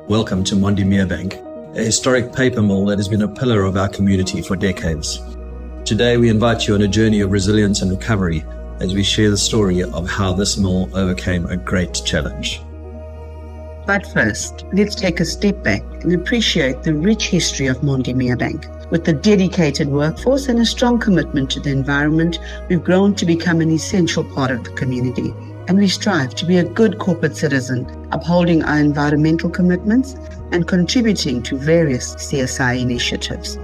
Welcome to Mondi Merebank, a historic paper mill that has been a pillar of our community for decades. Today we invite you on a journey of resilience and recovery as we share the story of how this mill overcame a great challenge. But first, let's take a step back and appreciate the rich history of Mondi Merebank. With a dedicated workforce and a strong commitment to the environment, we've grown to become an essential part of the community. And we strive to be a good corporate citizen, upholding our environmental commitments and contributing to various CSI initiatives.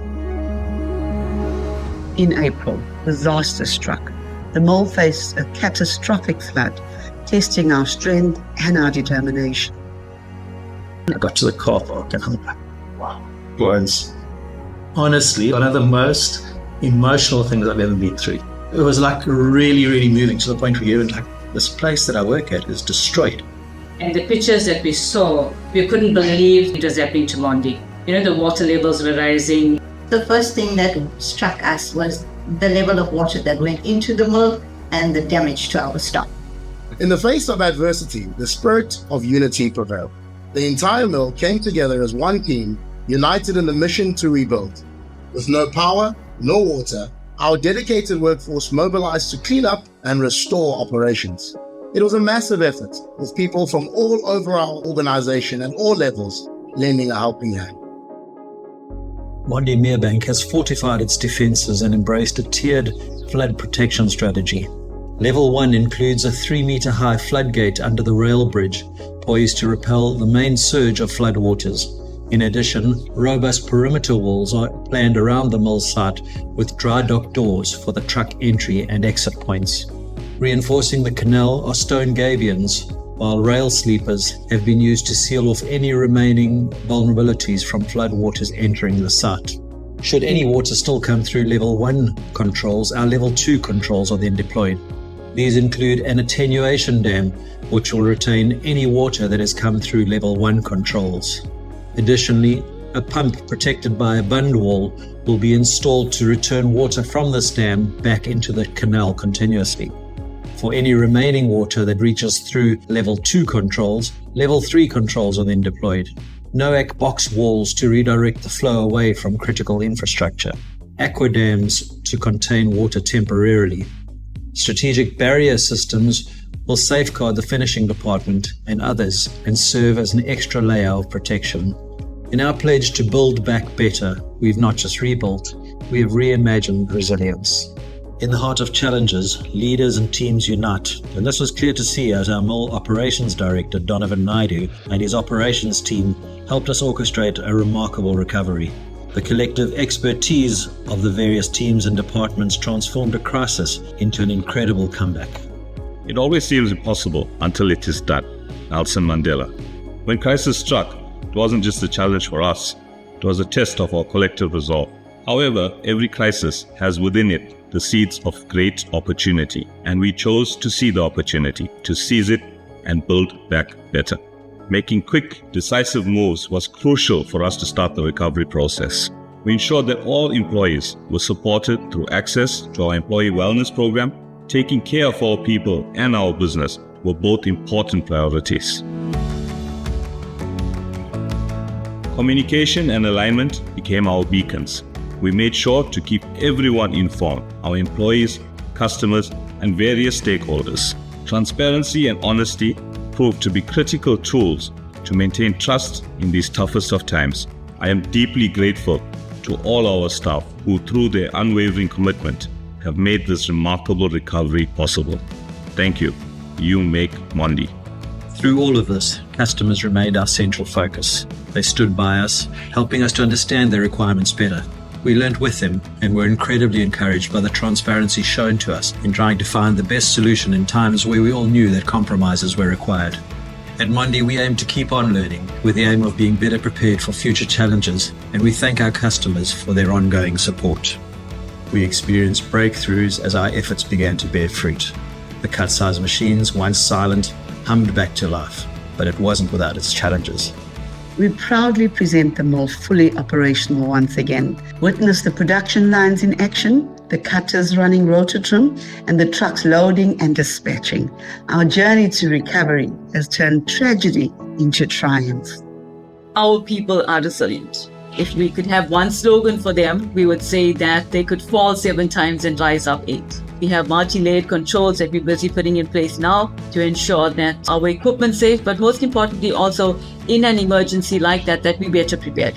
In April, disaster struck. The mill faced a catastrophic flood, testing our strength and our determination. I got to the car park and I'm like, wow. It was honestly one of the most emotional things I've ever been through. It was like really, really moving to the point where you're like, this place that I work at is destroyed. And the pictures that we saw, we couldn't believe it was happening to Mondi. The water levels were rising. The first thing that struck us was the level of water that went into the mill and the damage to our stock. In the face of adversity, the spirit of unity prevailed. The entire mill came together as one team, united in the mission to rebuild. With no power, no water, our dedicated workforce mobilized to clean up and restore operations. It was a massive effort, with people from all over our organization and all levels lending a helping hand. Mondi Merebank has fortified its defences and embraced a tiered flood protection strategy. Level 1 includes a 3-metre-high floodgate under the rail bridge, poised to repel the main surge of floodwaters. In addition, robust perimeter walls are planned around the mill site with dry dock doors for the truck entry and exit points. Reinforcing the canal are stone gabions, while rail sleepers have been used to seal off any remaining vulnerabilities from floodwaters entering the site. Should any water still come through level 1 controls, our level 2 controls are then deployed. These include an attenuation dam, which will retain any water that has come through level 1 controls. Additionally, a pump protected by a bund wall will be installed to return water from this dam back into the canal continuously. For any remaining water that reaches through level 2 controls, level 3 controls are then deployed. NOAC box walls to redirect the flow away from critical infrastructure. Aqua dams to contain water temporarily. Strategic barrier systems will safeguard the finishing department and others and serve as an extra layer of protection. In our pledge to build back better, we've not just rebuilt, we have reimagined resilience. In the heart of challenges, leaders and teams unite, and this was clear to see as our mill operations director Donovan Naidu and his operations team helped us orchestrate a remarkable recovery. The collective expertise of the various teams and departments transformed a crisis into an incredible comeback. It always seems impossible until it is done. Nelson Mandela. When crisis struck, it wasn't just a challenge for us, it was a test of our collective resolve. However, every crisis has within it the seeds of great opportunity, and we chose to see the opportunity, to seize it and build back better. Making quick, decisive moves was crucial for us to start the recovery process. We ensured that all employees were supported through access to our employee wellness program. Taking care of our people and our business were both important priorities. Communication and alignment became our beacons. We made sure to keep everyone informed, our employees, customers, and various stakeholders. Transparency and honesty proved to be critical tools to maintain trust in these toughest of times. I am deeply grateful to all our staff who, through their unwavering commitment, have made this remarkable recovery possible. Thank you. You make Mondi. Through all of this, customers remained our central focus. They stood by us, helping us to understand their requirements better. We learned with them and were incredibly encouraged by the transparency shown to us in trying to find the best solution in times where we all knew that compromises were required. At Mondi, we aim to keep on learning with the aim of being better prepared for future challenges, and we thank our customers for their ongoing support. We experienced breakthroughs as our efforts began to bear fruit. The cut-size machines, once silent, hummed back to life, but it wasn't without its challenges. We proudly present the mill fully operational once again. Witness the production lines in action, the cutters running Rotatrim, and the trucks loading and dispatching. Our journey to recovery has turned tragedy into triumph. our people are resilient. If we could have one slogan for them, we would say that they could fall 7 times and rise up 8. We have multi-layered controls that we're busy putting in place now to ensure that our equipment's safe, but most importantly also in an emergency like that we're better prepared.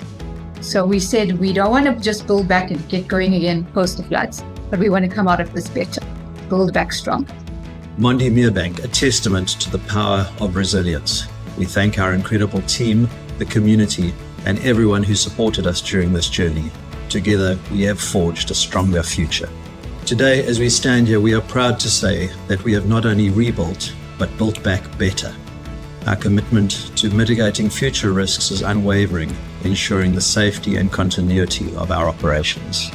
So we said we don't want to just build back and get going again post the floods, but we want to come out of this better, build back strong. Mondi Merebank, a testament to the power of resilience. We thank our incredible team, the community, and everyone who supported us during this journey. Together, we have forged a stronger future. Today, as we stand here, we are proud to say that we have not only rebuilt, but built back better. Our commitment to mitigating future risks is unwavering, ensuring the safety and continuity of our operations.